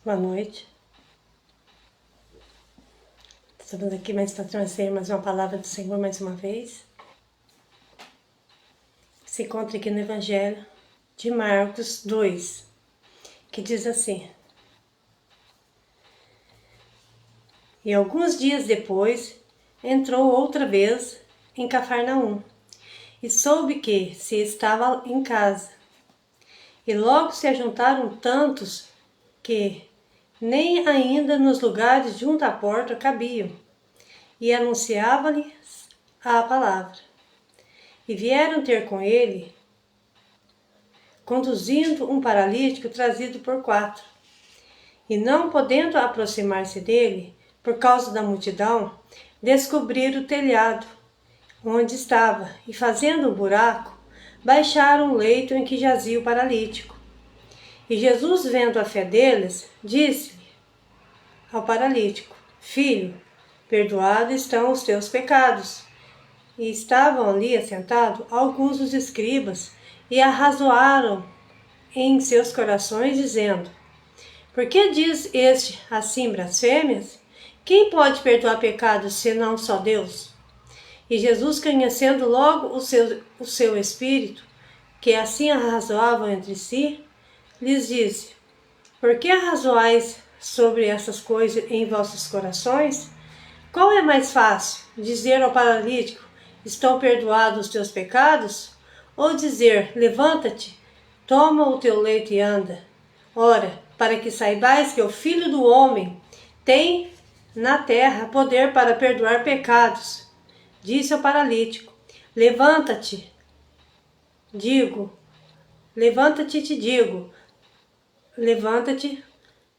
Boa noite. Estamos aqui para trazer mais uma palavra do Senhor mais uma vez. Se encontra aqui no Evangelho de Marcos 2, que diz assim: E alguns dias depois entrou outra vez em Cafarnaum e soube que se estava em casa. E logo se ajuntaram tantos que nem ainda nos lugares junto à porta cabiam, e anunciava-lhes a palavra. E vieram ter com ele, conduzindo um paralítico trazido por 4. E não podendo aproximar-se dele, por causa da multidão, descobriram o telhado onde estava, e fazendo um buraco, baixaram o leito em que jazia o paralítico. E Jesus, vendo a fé deles, disse-lhe ao paralítico: Filho, perdoados estão os teus pecados. E estavam ali assentados alguns dos escribas, e arrazoaram em seus corações, dizendo: Por que diz este assim blasfêmias? Quem pode perdoar pecados, senão só Deus? E Jesus, conhecendo logo o seu espírito, que assim arrazoavam entre si, lhes disse: Por que arrazoais sobre essas coisas em vossos corações? Qual é mais fácil, dizer ao paralítico: Estão perdoados os teus pecados? Ou dizer: Levanta-te, toma o teu leito e anda? Ora, para que saibais que o Filho do Homem tem na terra poder para perdoar pecados, disse ao paralítico: Levanta-te, te digo, levanta-te,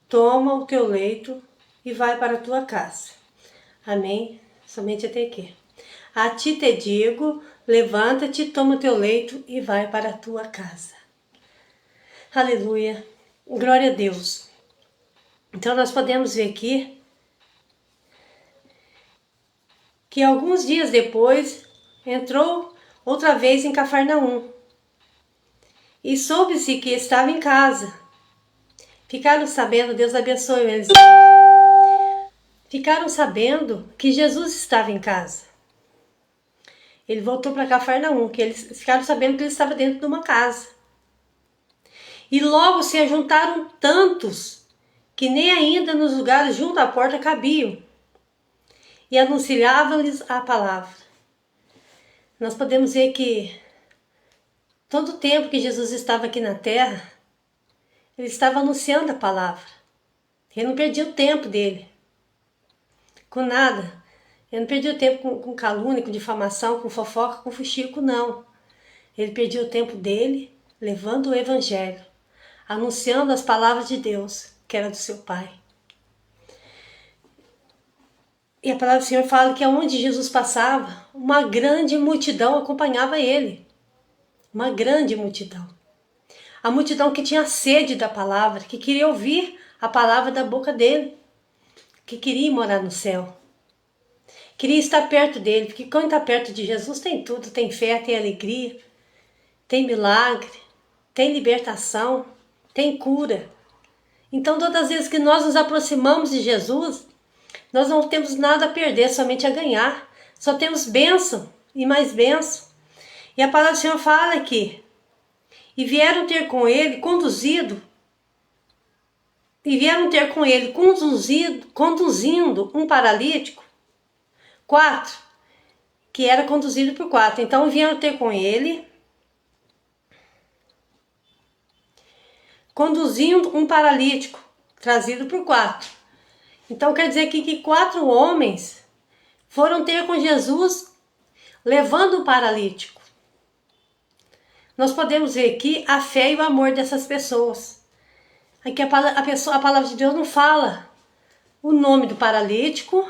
toma o teu leito e vai para a tua casa. Amém? Somente até aqui. A ti te digo, levanta-te, toma o teu leito e vai para a tua casa. Aleluia. Glória a Deus. Então nós podemos ver aqui que alguns dias depois entrou outra vez em Cafarnaum e soube-se que estava em casa. Ficaram sabendo, Deus abençoe eles. Ficaram sabendo que Jesus estava em casa. Ele voltou para Cafarnaum, que eles ficaram sabendo que ele estava dentro de uma casa. E logo se ajuntaram tantos que nem ainda nos lugares junto à porta cabiam, e anunciavam-lhes a palavra. Nós podemos ver que todo o tempo que Jesus estava aqui na terra, ele estava anunciando a palavra. Ele não perdia o tempo dele com nada. Ele não perdia o tempo com calúnia, com difamação, com fofoca, com fuxico, não. Ele perdia o tempo dele levando o evangelho, anunciando as palavras de Deus, que era do seu Pai. E a palavra do Senhor fala que aonde Jesus passava, uma grande multidão acompanhava ele. Uma grande multidão. A multidão que tinha sede da palavra, que queria ouvir a palavra da boca dele, que queria morar no céu. Queria estar perto dele, porque quando está perto de Jesus tem tudo, tem fé, tem alegria, tem milagre, tem libertação, tem cura. Então todas as vezes que nós nos aproximamos de Jesus, nós não temos nada a perder, somente a ganhar. Só temos bênção e mais bênção. E a palavra do Senhor fala aqui: E vieram ter com ele conduzindo um paralítico, 4, que era conduzido por 4. Então vieram ter com ele, conduzindo um paralítico, trazido por 4. Então quer dizer aqui que 4 homens foram ter com Jesus, levando o paralítico. Nós podemos ver aqui a fé e o amor dessas pessoas. Aqui a palavra de Deus não fala o nome do paralítico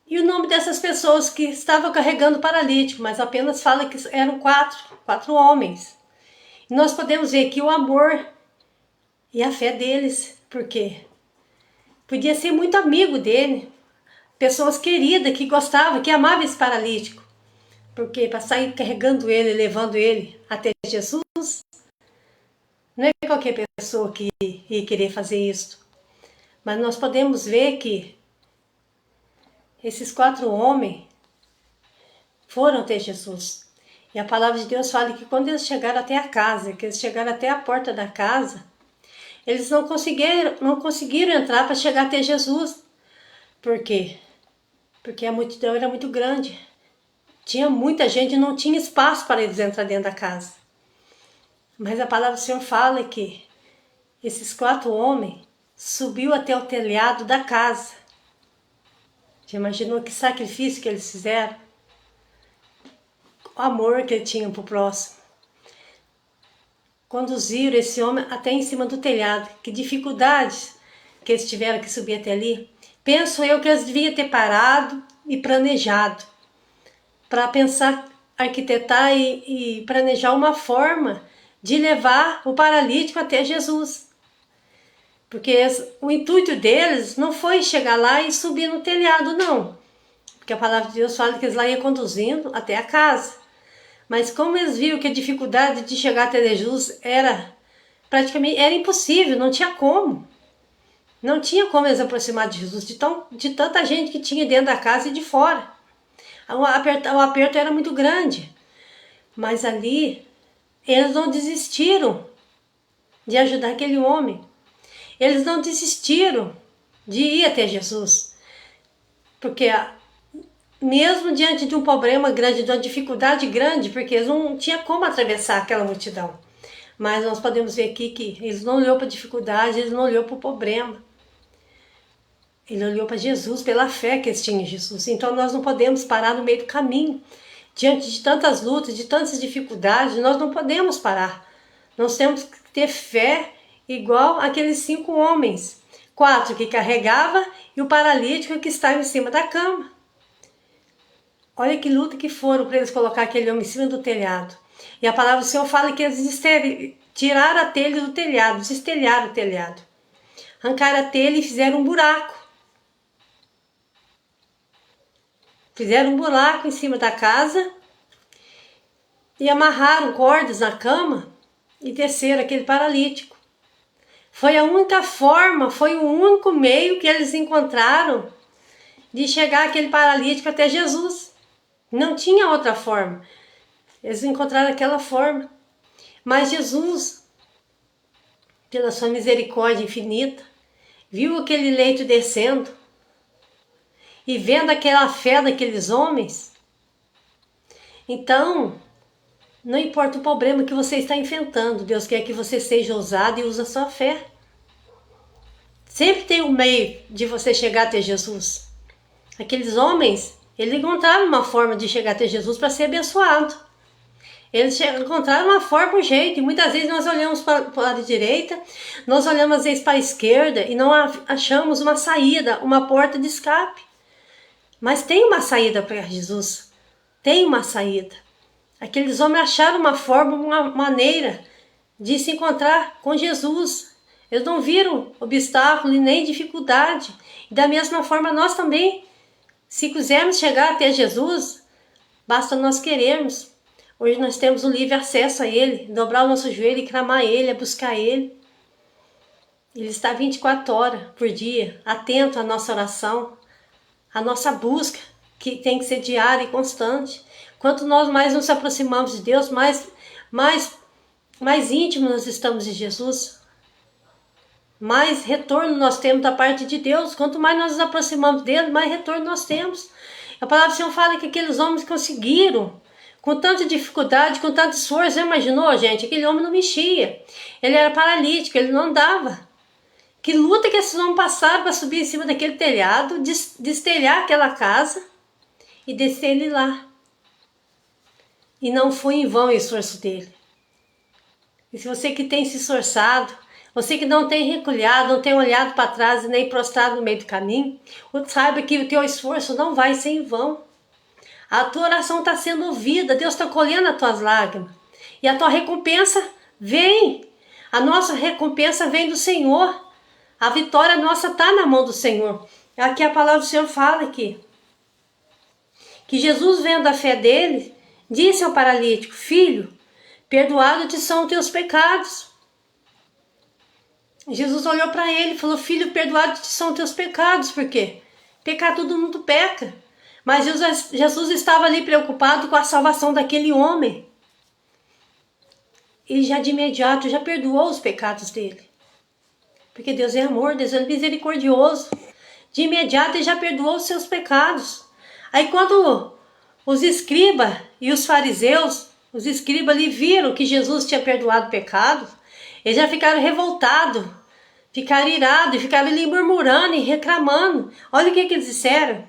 e o nome dessas pessoas que estavam carregando o paralítico, mas apenas fala que eram 4 homens. E nós podemos ver aqui o amor e a fé deles, porque podia ser muito amigo dele, pessoas queridas que gostavam, que amavam esse paralítico, porque para sair carregando ele, levando ele até Jesus, não é qualquer pessoa que ia querer fazer isso. Mas nós podemos ver que esses 4 homens foram até Jesus. E a palavra de Deus fala que quando eles chegaram até a casa, que eles chegaram até a porta da casa, eles não conseguiram entrar para chegar até Jesus. Por quê? Porque a multidão era muito grande. Tinha muita gente e não tinha espaço para eles entrar dentro da casa. Mas a palavra do Senhor fala que esses 4 homens subiu até o telhado da casa. Já imaginou que sacrifício que eles fizeram? O amor que eles tinham para o próximo. Conduziram esse homem até em cima do telhado. Que dificuldades que eles tiveram que subir até ali. Penso eu que eles deviam ter parado e planejado. Para pensar, arquitetar e planejar uma forma de levar o paralítico até Jesus. Porque o intuito deles não foi chegar lá e subir no telhado, não. Porque a palavra de Deus fala que eles lá iam conduzindo até a casa. Mas como eles viram que a dificuldade de chegar até Jesus era impossível, não tinha como. Não tinha como eles aproximar de Jesus, de tanta gente que tinha dentro da casa e de fora. O aperto era muito grande. Mas ali, eles não desistiram de ajudar aquele homem. Eles não desistiram de ir até Jesus. Porque mesmo diante de um problema grande, de uma dificuldade grande, porque eles não tinham como atravessar aquela multidão. Mas nós podemos ver aqui que eles não olhou para a dificuldade, eles não olhou para o problema. Ele olhou para Jesus, pela fé que eles tinham em Jesus. Então nós não podemos parar no meio do caminho. Diante de tantas lutas, de tantas dificuldades, nós não podemos parar. Nós temos que ter fé igual aqueles 5 homens. 4 que carregava e o paralítico que estava em cima da cama. Olha que luta que foram para eles colocar aquele homem em cima do telhado. E a palavra do Senhor fala que eles tiraram a telha do telhado, destelharam o telhado. Arrancaram a telha e fizeram um buraco. Fizeram um buraco em cima da casa e amarraram cordas na cama e desceram aquele paralítico. Foi a única forma, foi o único meio que eles encontraram de chegar aquele paralítico até Jesus. Não tinha outra forma. Eles encontraram aquela forma. Mas Jesus, pela sua misericórdia infinita, viu aquele leito descendo e vendo aquela fé daqueles homens. Então, não importa o problema que você está enfrentando, Deus quer que você seja ousado e use a sua fé. Sempre tem um meio de você chegar até Jesus. Aqueles homens, eles encontraram uma forma de chegar até Jesus para ser abençoado. Eles encontraram uma forma, um jeito, e muitas vezes nós olhamos para a direita, nós olhamos às vezes para a esquerda e não achamos uma saída, uma porta de escape. Mas tem uma saída para Jesus, tem uma saída. Aqueles homens acharam uma forma, uma maneira de se encontrar com Jesus. Eles não viram obstáculo e nem dificuldade. E da mesma forma nós também, se quisermos chegar até Jesus, basta nós querermos. Hoje nós temos o livre acesso a Ele, dobrar o nosso joelho e clamar a Ele, buscar Ele. Ele está 24 horas por dia, atento à nossa oração, à nossa busca, que tem que ser diária e constante. Quanto nós mais nos aproximamos de Deus, mais íntimos nós estamos de Jesus, mais retorno nós temos da parte de Deus. Quanto mais nós nos aproximamos dele, mais retorno nós temos. A palavra do Senhor fala que aqueles homens conseguiram, com tanta dificuldade, com tanto esforço. Já imaginou, gente? Aquele homem não mexia. Ele era paralítico, ele não andava. Que luta que esses homens passaram para subir em cima daquele telhado, destelhar aquela casa e descer ele lá. E não foi em vão o esforço dele. E se você que tem se esforçado, você que não tem recolhado, não tem olhado para trás e nem prostrado no meio do caminho, saiba que o teu esforço não vai ser em vão. A tua oração está sendo ouvida, Deus está colhendo as tuas lágrimas. E a tua recompensa vem. A nossa recompensa vem do Senhor. A vitória nossa está na mão do Senhor. Aqui a palavra do Senhor fala aqui. Que Jesus, vendo a fé dele, disse ao paralítico: filho, perdoados te são os teus pecados. Jesus olhou para ele e falou: filho, perdoados são teus pecados. Por quê? Pecar todo mundo peca. Mas Jesus estava ali preocupado com a salvação daquele homem. Ele já de imediato já perdoou os pecados dele. Porque Deus é amor, Deus é misericordioso. De imediato ele já perdoou os seus pecados. Aí quando os escribas e os fariseus, os escribas ali viram que Jesus tinha perdoado pecados, eles já ficaram revoltados, ficaram irados, e ficaram ali murmurando e reclamando. Olha o que eles disseram.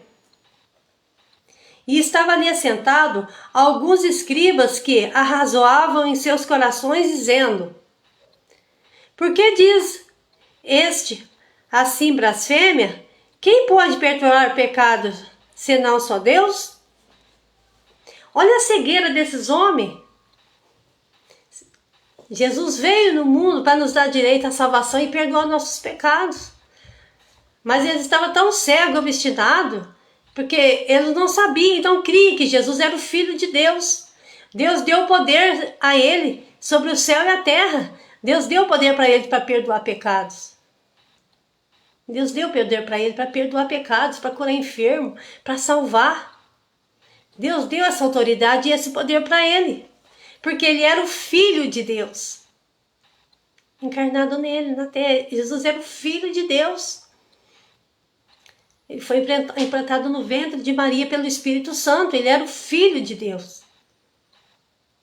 E estava ali assentado alguns escribas que arrazoavam em seus corações, dizendo: por que diz este assim blasfêmia? Quem pode perdoar pecados, senão só Deus? Olha a cegueira desses homens. Jesus veio no mundo para nos dar direito à salvação e perdoar nossos pecados. Mas eles estavam tão cegos, obstinados, porque eles não sabiam, então criam que Jesus era o Filho de Deus. Deus deu poder a ele sobre o céu e a terra. Deus deu poder para ele para perdoar pecados. Deus deu poder para ele para perdoar pecados, para curar enfermo, para salvar. Deus deu essa autoridade e esse poder para ele. Porque ele era o Filho de Deus. Encarnado nele, na terra. Jesus era o Filho de Deus. Ele foi implantado no ventre de Maria pelo Espírito Santo. Ele era o Filho de Deus.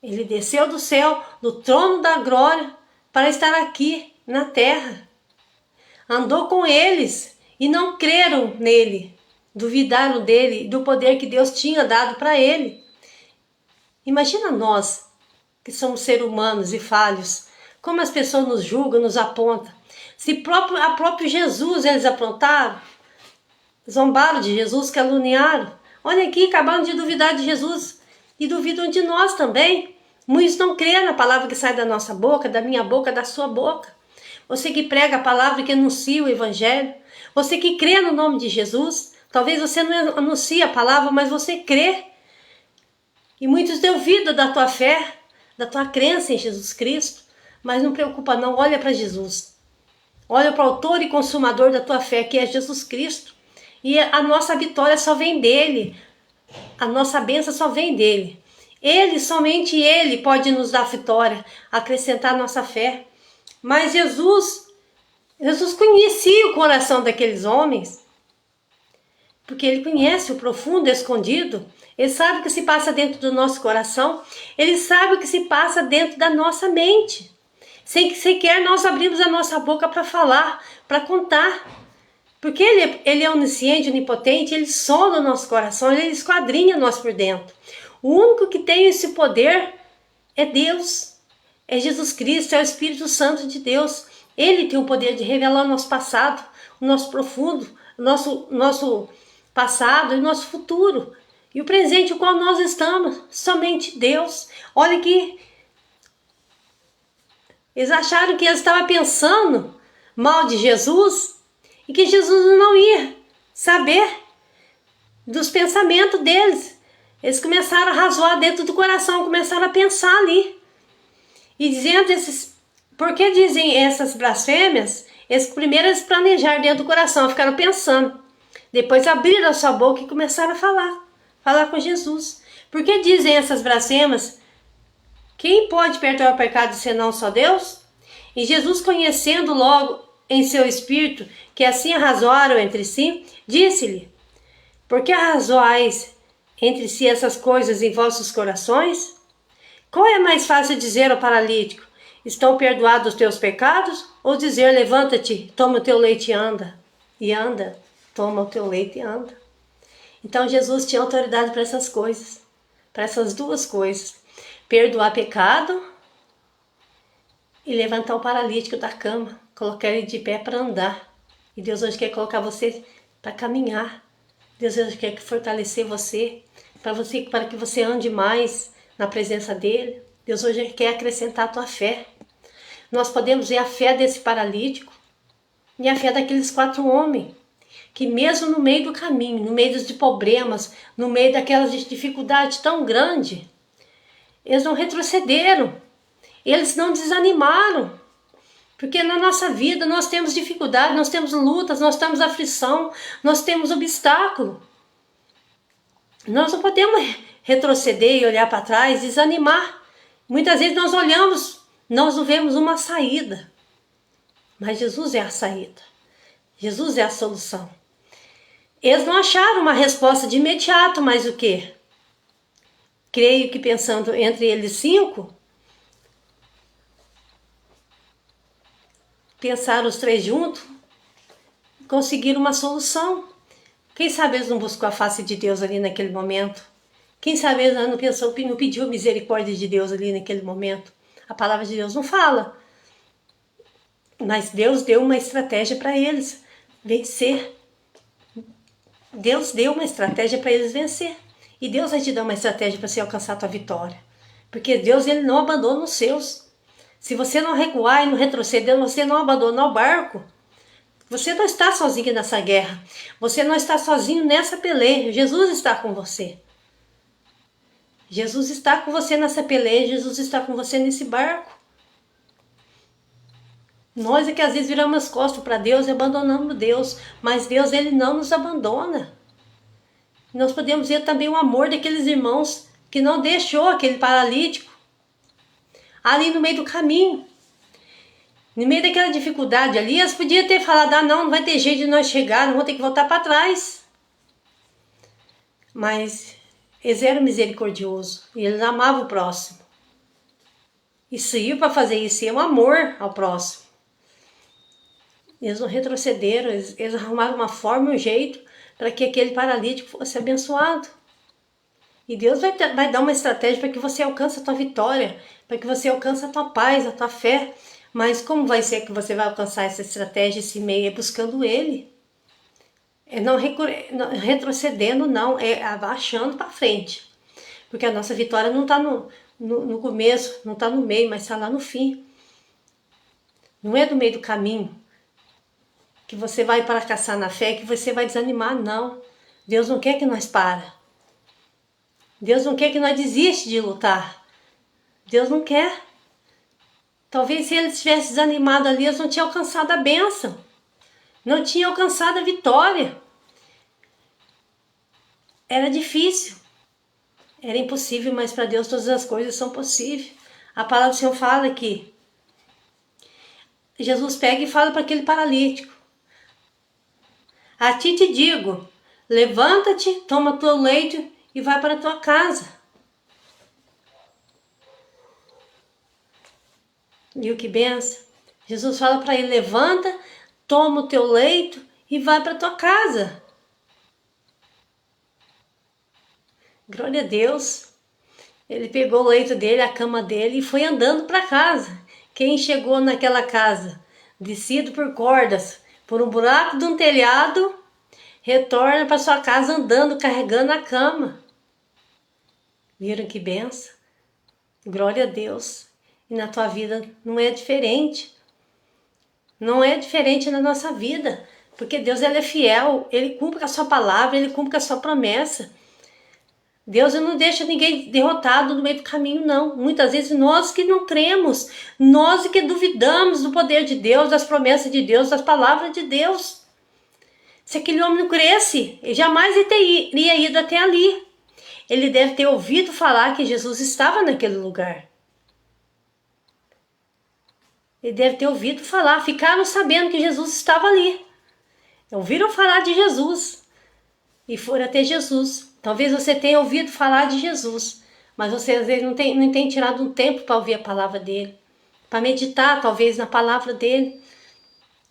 Ele desceu do céu, do trono da glória, para estar aqui na terra. Andou com eles e não creram nele. Duvidaram dele e do poder que Deus tinha dado para ele. Imagina nós, que somos seres humanos e falhos, como as pessoas nos julgam, nos apontam. Se a próprio Jesus eles aprontaram, zombaram de Jesus, caluniaram. Olha aqui, acabaram de duvidar de Jesus e duvidam de nós também. Muitos não creem na palavra que sai da nossa boca, da minha boca, da sua boca. Você que prega a palavra, que anuncia o evangelho, você que crê no nome de Jesus, talvez você não anuncie a palavra, mas você crê. E muitos duvidam da tua fé, da tua crença em Jesus Cristo, mas não preocupa não, olha para Jesus. Olha para o autor e consumador da tua fé, que é Jesus Cristo. E a nossa vitória só vem dele, a nossa bênção só vem dele. Ele, somente ele pode nos dar vitória, acrescentar a nossa fé. Mas Jesus conhecia o coração daqueles homens, porque ele conhece o profundo, escondido. Ele sabe o que se passa dentro do nosso coração. Ele sabe o que se passa dentro da nossa mente. Sem que sequer nós abrimos a nossa boca para falar, para contar. Porque ele é onisciente, onipotente, ele sonda o nosso coração, ele esquadrinha nós por dentro. O único que tem esse poder é Deus. É Jesus Cristo, é o Espírito Santo de Deus. Ele tem o poder de revelar o nosso passado, o nosso profundo, o nosso passado e o nosso futuro. E o presente o qual nós estamos, somente Deus. Olha aqui, eles acharam que eles estavam pensando mal de Jesus e que Jesus não ia saber dos pensamentos deles. Eles começaram a razoar dentro do coração, começaram a pensar ali. E dizendo por que dizem essas blasfêmias? Primeiro eles planejaram dentro do coração, ficaram pensando. Depois abriram a sua boca e começaram a falar com Jesus. Por que dizem essas blasfêmias? Quem pode perdoar o pecado senão só Deus? E Jesus, conhecendo logo em seu espírito que assim arrazoaram entre si, disse-lhe: por que arrazoais entre si essas coisas em vossos corações? Qual é mais fácil dizer ao paralítico: estão perdoados os teus pecados? Ou dizer: levanta-te, toma o teu leite e anda? E anda, toma o teu leite e anda. Então Jesus tinha autoridade para essas coisas, para essas duas coisas: perdoar pecado e levantar o paralítico da cama, colocar ele de pé para andar. E Deus hoje quer colocar você para caminhar. Deus hoje quer fortalecer você, para que você ande mais na presença dele. Deus hoje quer acrescentar a tua fé. Nós podemos ver a fé desse paralítico e a fé daqueles 4 homens, que mesmo no meio do caminho, no meio de problemas, no meio daquelas dificuldades tão grandes, eles não retrocederam, eles não desanimaram. Porque na nossa vida nós temos dificuldade, nós temos lutas, nós temos aflição, nós temos obstáculo. Nós não podemos retroceder e olhar para trás, desanimar. Muitas vezes nós olhamos, nós não vemos uma saída. Mas Jesus é a saída. Jesus é a solução. Eles não acharam uma resposta de imediato, mas o quê? Creio que pensando entre eles 5, pensaram os 3 juntos, conseguiram uma solução. Quem sabe eles não buscou a face de Deus ali naquele momento? Quem sabe eles não pediu a misericórdia de Deus ali naquele momento? A palavra de Deus não fala. Mas Deus deu uma estratégia para eles vencer. Deus deu uma estratégia para eles vencer. E Deus vai te dar uma estratégia para você alcançar a tua vitória. Porque Deus, ele não abandona os seus. Se você não recuar e não retroceder, você não abandonar o barco, você não está sozinho nessa guerra. Você não está sozinho nessa peleja. Jesus está com você. Jesus está com você nessa peleja. Jesus está com você nesse barco. Nós é que às vezes viramos as costas para Deus e abandonamos Deus. Mas Deus, ele não nos abandona. Nós podemos ver também o amor daqueles irmãos que não deixou aquele paralítico ali no meio do caminho. No meio daquela dificuldade ali, eles podiam ter falado, não vai ter jeito de nós chegar, não vou ter que voltar para trás. Mas eles eram misericordiosos e eles amavam o próximo. E saiu para fazer isso, é um amor ao próximo. Eles não retrocederam, eles arrumaram uma forma, um jeito para que aquele paralítico fosse abençoado. E Deus vai dar uma estratégia para que você alcance a tua vitória, para que você alcance a tua paz, a tua fé. Mas como vai ser que você vai alcançar essa estratégia, esse meio? É buscando Ele. É não retrocedendo, não. É abaixando para frente. Porque a nossa vitória não está no começo, não está no meio, mas está lá no fim. Não é do meio do caminho que você vai fracassar na fé, que você vai desanimar, não. Deus não quer que nós parem. Deus não quer que nós desistam de lutar. Deus não quer. Talvez se eles tivessem desanimado ali, eles não tinham alcançado a bênção. Não tinham alcançado a vitória. Era difícil. Era impossível, mas para Deus todas as coisas são possíveis. A palavra do Senhor fala que Jesus pega e fala para aquele paralítico. A ti te digo, levanta-te, toma teu leito e vai para a tua casa. Viu que benção? Jesus fala para ele, levanta, toma o teu leito e vai para a tua casa. Glória a Deus. Ele pegou o leito dele, a cama dele e foi andando para casa. Quem chegou naquela casa, descido por cordas, por um buraco de um telhado, retorna para sua casa andando, carregando a cama. Viram que benção? Glória a Deus. E na tua vida não é diferente. Não é diferente na nossa vida. Porque Deus, ele é fiel. Ele cumpre a sua palavra, ele cumpre a sua promessa. Deus não deixa ninguém derrotado no meio do caminho, não. Muitas vezes nós que não cremos, nós que duvidamos do poder de Deus, das promessas de Deus, das palavras de Deus. Se aquele homem não cresce, ele jamais teria ido até ali. Ele deve ter ouvido falar que Jesus estava naquele lugar. Ele deve ter ouvido falar, ficaram sabendo que Jesus estava ali. Ouviram falar de Jesus e foram até Jesus. Talvez você tenha ouvido falar de Jesus, mas você às vezes não tem tirado um tempo para ouvir a palavra dele, para meditar talvez na palavra dele.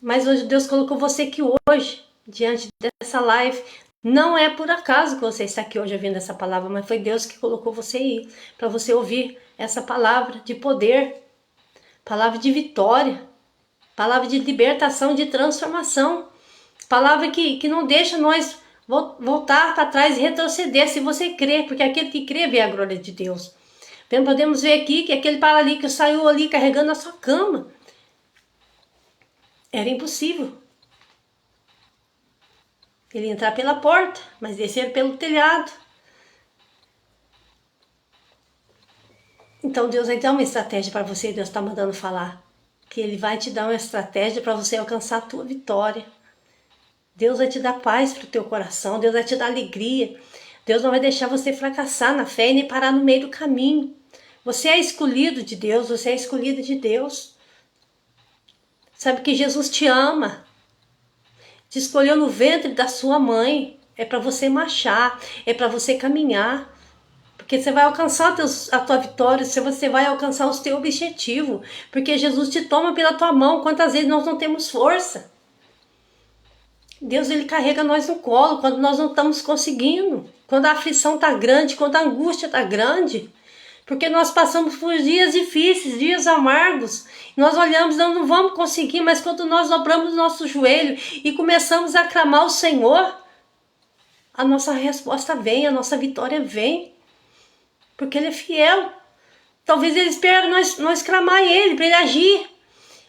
Mas hoje Deus colocou você aqui hoje, diante dessa live. Não é por acaso que você está aqui hoje ouvindo essa palavra, mas foi Deus que colocou você aí, para você ouvir essa palavra de poder, palavra de vitória, palavra de libertação, de transformação, palavra que não deixa nós voltar para trás e retroceder, se você crê, porque aquele que crê vê a glória de Deus. Podemos ver aqui que aquele paralítico saiu ali carregando a sua cama. Era impossível ele entrar pela porta, mas descer pelo telhado. Então Deus vai dar uma estratégia para você, Deus está mandando falar. que Ele vai te dar uma estratégia para você alcançar a tua vitória. Deus vai te dar paz para o teu coração, Deus vai te dar alegria. Deus não vai deixar você fracassar na fé e nem parar no meio do caminho. Você é escolhido de Deus, você é escolhida de Deus. Sabe que Jesus te ama. Te escolheu no ventre da sua mãe. É para você marchar, é para você caminhar. Porque você vai alcançar a tua vitória, você vai alcançar o teu objetivo. Porque Jesus te toma pela tua mão. Quantas vezes nós não temos força? Deus, Ele carrega nós no colo quando nós não estamos conseguindo. Quando a aflição está grande, quando a angústia está grande. Porque nós passamos por dias difíceis, dias amargos. Nós olhamos, não vamos conseguir, mas quando nós dobramos o nosso joelho e começamos a clamar o Senhor, a nossa resposta vem, a nossa vitória vem. Porque Ele é fiel. Talvez Ele espere nós clamar Ele, para Ele agir.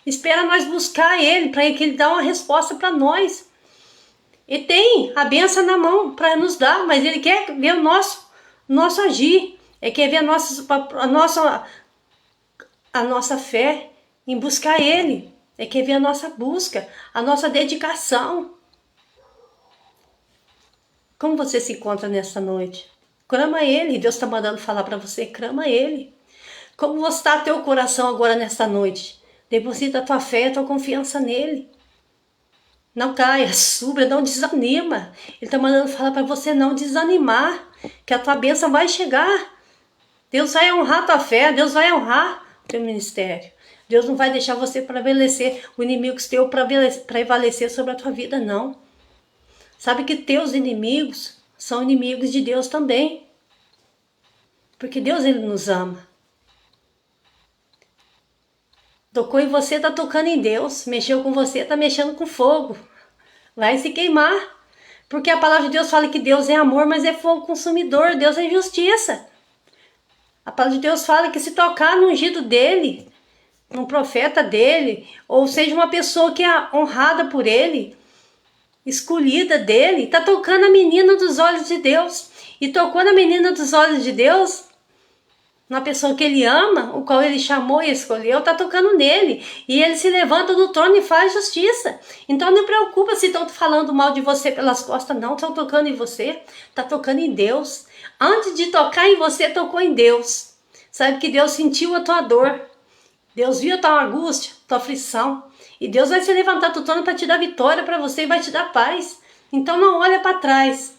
Espera nós buscar Ele, para que Ele dê uma resposta para nós. E tem a benção na mão para nos dar, mas Ele quer ver o nosso agir. Ele quer ver a nossa fé em buscar Ele. Ele quer ver a nossa busca, a nossa dedicação. Como você se encontra nessa noite? Clama Ele, Deus está mandando falar para você, clama Ele. Como está teu coração agora nessa noite? Deposita a tua fé, a tua confiança nele. Não caia, suba, não desanima. Ele está mandando falar para você não desanimar, que a tua bênção vai chegar. Deus vai honrar a tua fé, Deus vai honrar o teu ministério. Deus não vai deixar você prevalecer, o inimigo teu prevalecer sobre a tua vida, não. Sabe que teus inimigos são inimigos de Deus também. Porque Deus, Ele nos ama. Tocou em você, tá tocando em Deus. Mexeu com você, tá mexendo com fogo. Vai se queimar. Porque a palavra de Deus fala que Deus é amor, mas é fogo consumidor. Deus é justiça. A palavra de Deus fala que se tocar no ungido dele, num profeta dele, ou seja, uma pessoa que é honrada por ele, escolhida dele, tá tocando a menina dos olhos de Deus. E tocou na menina dos olhos de Deus, na pessoa que ele ama, o qual ele chamou e escolheu, tá tocando nele. E ele se levanta do trono e faz justiça. Então não preocupa se estão falando mal de você pelas costas, não. Estão tocando em você, tá tocando em Deus. Antes de tocar em você, tocou em Deus. Sabe que Deus sentiu a tua dor. Deus viu a tua angústia, a tua aflição. E Deus vai se levantar do trono para te dar vitória para você e vai te dar paz. Então não olha para trás.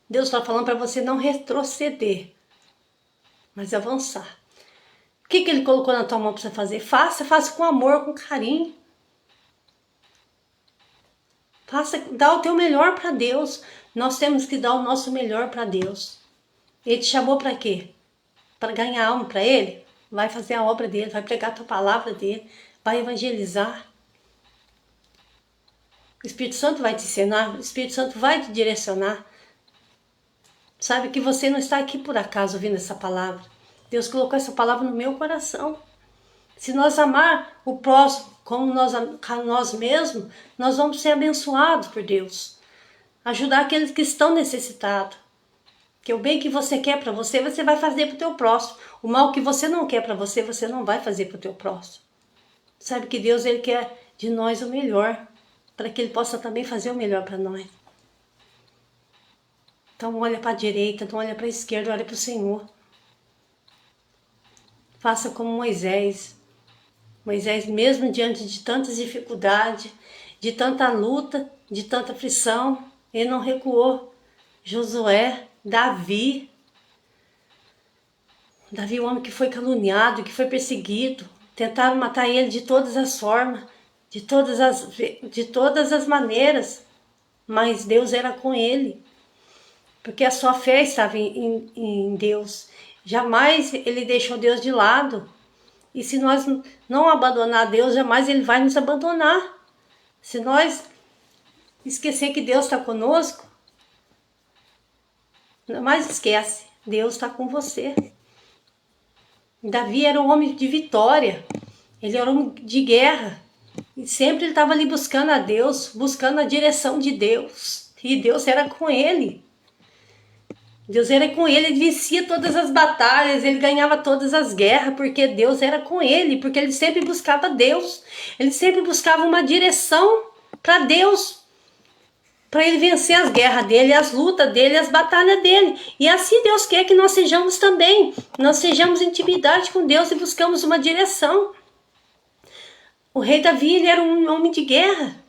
Deus está falando para você não retroceder, mas avançar. O que Ele colocou na tua mão para você fazer? Faça com amor, com carinho. Dá o teu melhor para Deus. Nós temos que dar o nosso melhor para Deus. Ele te chamou para quê? Para ganhar alma para Ele? Vai fazer a obra dele, vai pregar a tua palavra dele, vai evangelizar. O Espírito Santo vai te ensinar, o Espírito Santo vai te direcionar. Sabe que você não está aqui por acaso ouvindo essa palavra. Deus colocou essa palavra no meu coração. Se nós amar o próximo como nós mesmos, nós vamos ser abençoados por Deus. Ajudar aqueles que estão necessitados. Que o bem que você quer para você, você vai fazer para o teu próximo. O mal que você não quer para você, você não vai fazer para o teu próximo. Sabe que Deus, Ele quer de nós o melhor, para que Ele possa também fazer o melhor para nós. Então olha para a direita, não olha para a esquerda, olha para o Senhor. Faça como Moisés. Moisés, mesmo diante de tantas dificuldades, de tanta luta, de tanta aflição, ele não recuou. Josué, Davi, o homem que foi caluniado, que foi perseguido, tentaram matar ele de todas as formas, de todas as maneiras, mas Deus era com ele, porque a sua fé estava em Deus. Jamais ele deixou Deus de lado. E se nós não abandonar Deus, jamais Ele vai nos abandonar. Se nós esquecer que Deus está conosco, jamais esquece, Deus está com você. Davi era um homem de vitória, ele era um homem de guerra. E sempre ele estava ali buscando a Deus, buscando a direção de Deus. E Deus era com ele. Deus era com ele vencia todas as batalhas, ele ganhava todas as guerras, porque Deus era com ele, porque ele sempre buscava Deus, ele sempre buscava uma direção para Deus, para ele vencer as guerras dele, as lutas dele, as batalhas dele. E assim Deus quer que nós sejamos também, nós sejamos em intimidade com Deus e buscamos uma direção. O rei Davi, ele era um homem de guerra.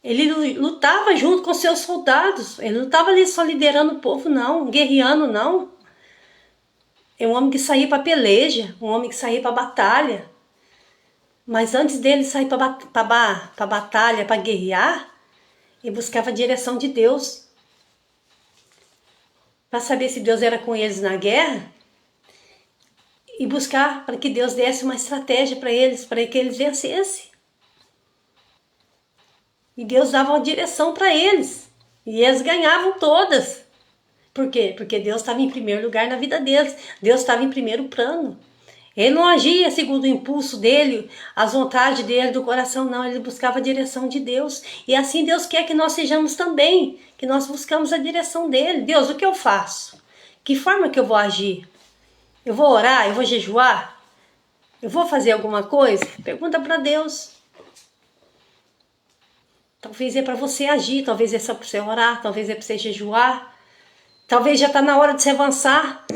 Ele lutava junto com seus soldados. Ele não estava ali só liderando o povo, não. Guerreando, não. É um homem que saía para peleja. Um homem que saía para batalha. Mas antes dele sair para batalha, para guerrear, ele buscava a direção de Deus. Para saber se Deus era com eles na guerra. E buscar para que Deus desse uma estratégia para que eles vencessem. E Deus dava uma direção para eles. E eles ganhavam todas. Por quê? Porque Deus estava em primeiro lugar na vida deles. Deus estava em primeiro plano. Ele não agia segundo o impulso dele, as vontades dele, do coração, não. Ele buscava a direção de Deus. E assim Deus quer que nós sejamos também. Que nós buscamos a direção dele. Deus, o que eu faço? Que forma que eu vou agir? Eu vou orar? Eu vou jejuar? Eu vou fazer alguma coisa? Pergunta para Deus. Talvez é para você agir, talvez é só para você orar, talvez é para você jejuar. Talvez já está na hora de você avançar.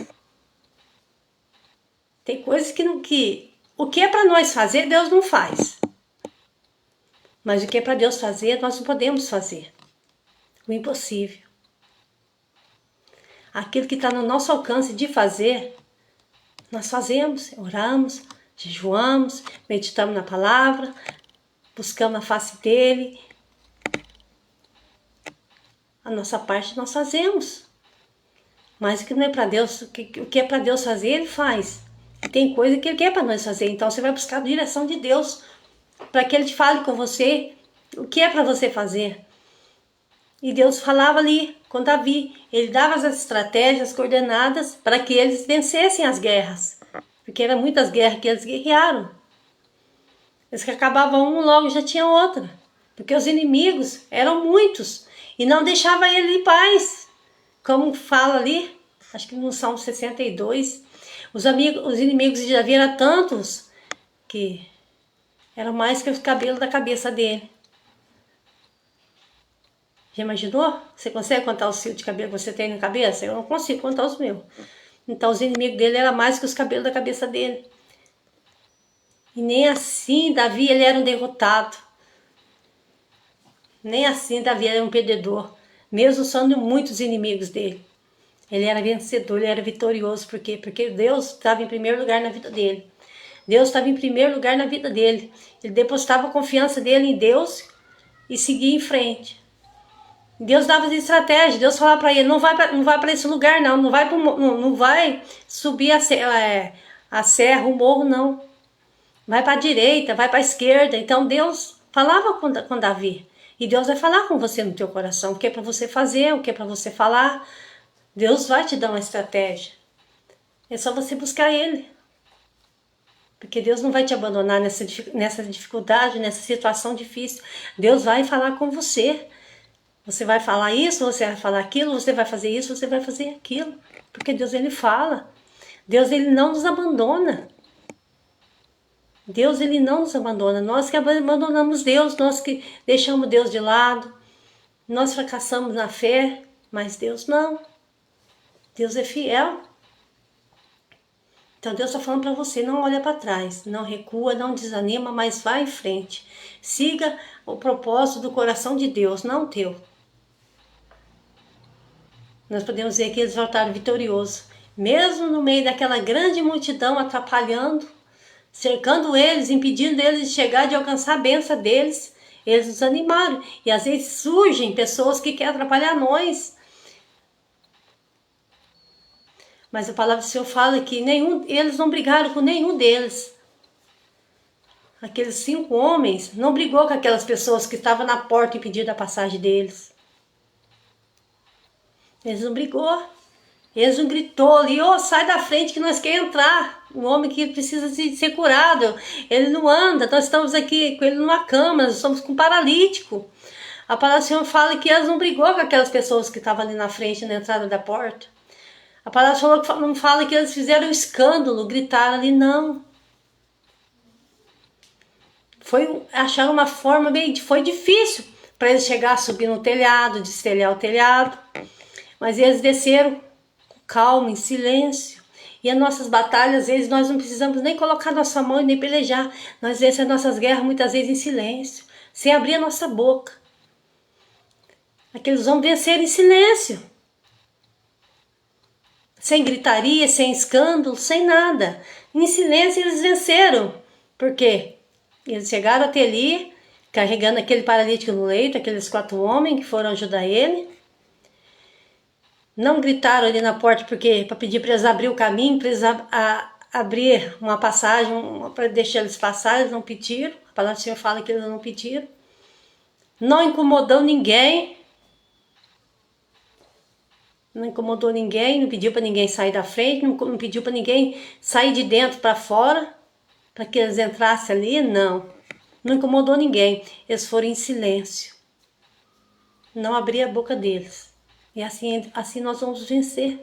Tem coisas que o que é para nós fazer, Deus não faz. Mas o que é para Deus fazer, nós não podemos fazer. O impossível. Aquilo que está no nosso alcance de fazer, nós fazemos, oramos, jejuamos, meditamos na palavra, buscamos a face dele. A nossa parte nós fazemos. Mas o que não é para Deus, o que é para Deus fazer, Ele faz. Tem coisa que Ele quer para nós fazer. Então você vai buscar a direção de Deus para que Ele te fale com você o que é para você fazer. E Deus falava ali com Davi. Ele dava as estratégias coordenadas para que eles vencessem as guerras. Porque eram muitas guerras que eles guerrearam. Eles que acabavam um, logo já tinha outra. Porque os inimigos eram muitos. E não deixava ele em paz. Como fala ali, acho que no Salmo 62, os inimigos de Davi eram tantos que eram mais que os cabelos da cabeça dele. Já imaginou? Você consegue contar os fios de cabelo que você tem na cabeça? Eu não consigo contar os meus. Então os inimigos dele eram mais que os cabelos da cabeça dele. E nem assim Davi ele era um derrotado. Nem assim Davi era um perdedor, mesmo sendo muitos inimigos dele. Ele era vencedor, ele era vitorioso. Por quê? Porque Deus estava em primeiro lugar na vida dele. Deus estava em primeiro lugar na vida dele. Ele depositava a confiança dele em Deus e seguia em frente. Deus dava as estratégias, Deus falava para ele, não vai para esse lugar não vai subir a serra, o morro não. Vai para a direita, vai para a esquerda. Então Deus falava com Davi. E Deus vai falar com você no teu coração, o que é para você fazer, o que é para você falar. Deus vai te dar uma estratégia. É só você buscar Ele. Porque Deus não vai te abandonar nessa dificuldade, nessa situação difícil. Deus vai falar com você. Você vai falar isso, você vai falar aquilo, você vai fazer isso, você vai fazer aquilo. Porque Deus, Ele fala. Deus, Ele não nos abandona. Deus, Ele não nos abandona. Nós que abandonamos Deus, nós que deixamos Deus de lado, nós fracassamos na fé, mas Deus não. Deus é fiel. Então Deus está falando para você, não olha para trás, não recua, não desanima, mas vai em frente. Siga o propósito do coração de Deus, não o teu. Nós podemos ver que eles voltaram vitoriosos, mesmo no meio daquela grande multidão atrapalhando, cercando eles, impedindo eles de chegar, de alcançar a bênção deles. Eles nos animaram. E às vezes surgem pessoas que querem atrapalhar nós. Mas a palavra do Senhor fala que eles não brigaram com nenhum deles. Aqueles 5 homens não brigou com aquelas pessoas que estavam na porta impedindo a passagem deles. Eles não brigou. Eles não gritou ali, sai da frente que nós queremos entrar. Um homem que precisa ser curado. Ele não anda, nós estamos aqui com ele numa cama, nós estamos com um paralítico. A palavra do Senhor fala que elas não brigou com aquelas pessoas que estavam ali na frente, na entrada da porta. A palavra do Senhor não fala que eles fizeram escândalo, gritaram ali, não. Acharam uma forma foi difícil para eles chegar a subir no telhado, destelhar o telhado. Mas eles desceram com calma, em silêncio. E as nossas batalhas, às vezes, nós não precisamos nem colocar nossa mão e nem pelejar. Nós vencemos as nossas guerras muitas vezes em silêncio, sem abrir a nossa boca. Aqueles homens venceram em silêncio. Sem gritaria, sem escândalo, sem nada. Em silêncio eles venceram. Por quê? Eles chegaram até ali, carregando aquele paralítico no leito, aqueles 4 homens que foram ajudar ele. Não gritaram ali na porta para pedir para eles abrir o caminho, para eles abrir uma passagem, para deixar eles passar, eles não pediram. A palavra do Senhor fala que eles não pediram. Não incomodou ninguém. Não incomodou ninguém, não pediu para ninguém sair da frente, não pediu para ninguém sair de dentro para fora, para que eles entrassem ali, não. Não incomodou ninguém. Eles foram em silêncio. Não abria a boca deles. E assim nós vamos vencer.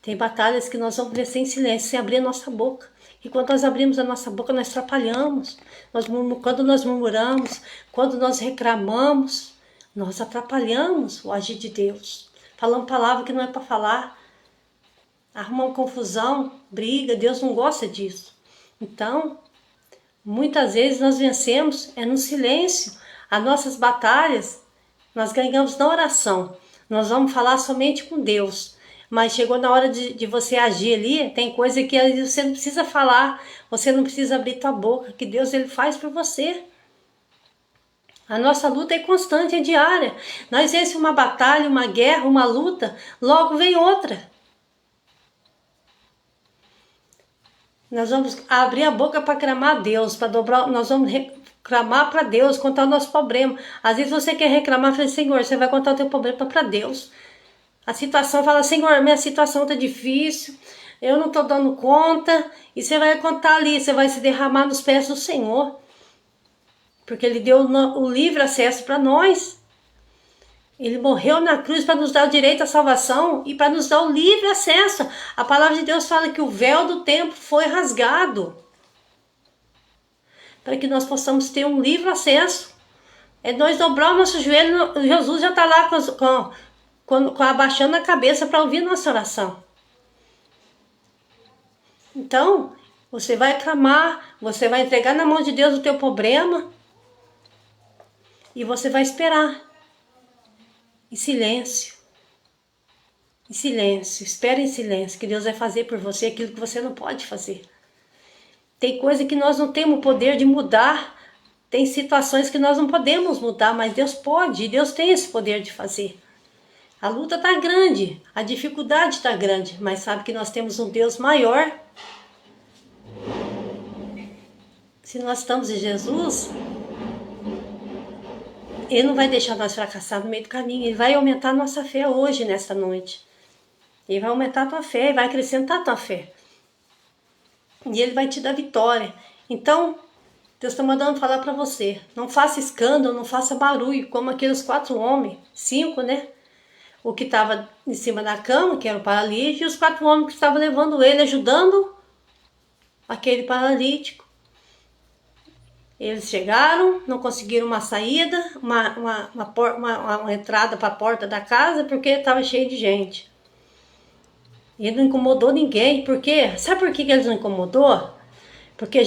Tem batalhas que nós vamos vencer em silêncio, sem abrir a nossa boca. E quando nós abrimos a nossa boca, nós atrapalhamos. Quando nós murmuramos, quando nós reclamamos, nós atrapalhamos o agir de Deus. Falamos palavra que não é para falar. Arrumamos confusão, briga. Deus não gosta disso. Então, muitas vezes nós vencemos no silêncio. As nossas batalhas, nós ganhamos na oração. Nós vamos falar somente com Deus. Mas chegou na hora de você agir ali, tem coisa que você não precisa falar, você não precisa abrir tua boca, que Deus ele faz por você. A nossa luta é constante, é diária. Nós vencemos uma batalha, uma guerra, uma luta, logo vem outra. Nós vamos abrir a boca para clamar a Deus, para dobrar, nós vamos reclamar para Deus, contar o nosso problema. Às vezes você quer reclamar, fala, Senhor, você vai contar o teu problema para Deus. A situação fala, Senhor, minha situação está difícil, eu não estou dando conta. E você vai contar ali, você vai se derramar nos pés do Senhor. Porque Ele deu o livre acesso para nós. Ele morreu na cruz para nos dar o direito à salvação e para nos dar o livre acesso. A palavra de Deus fala que o véu do templo foi rasgado. Para que nós possamos ter um livre acesso. É nós dobrar o nosso joelho, Jesus já está lá abaixando a cabeça para ouvir nossa oração. Então, você vai clamar, você vai entregar na mão de Deus o teu problema e você vai esperar. Em silêncio. Em silêncio. Espere em silêncio, que Deus vai fazer por você aquilo que você não pode fazer. Tem coisa que nós não temos o poder de mudar. Tem situações que nós não podemos mudar, mas Deus pode. E Deus tem esse poder de fazer. A luta está grande, a dificuldade está grande, mas sabe que nós temos um Deus maior. Se nós estamos em Jesus, Ele não vai deixar nós fracassar no meio do caminho. Ele vai aumentar a nossa fé hoje, nesta noite. Ele vai aumentar a tua fé, vai acrescentar a tua fé. E Ele vai te dar vitória. Então, Deus está mandando falar para você. Não faça escândalo, não faça barulho, como aqueles 4 homens, 5, né? O que estava em cima da cama, que era o paralítico, e os 4 homens que estavam levando ele, ajudando aquele paralítico. Eles chegaram, não conseguiram uma saída, uma entrada para a porta da casa, porque estava cheio de gente. Ele não incomodou ninguém. Por quê? Sabe por que eles não incomodou? Porque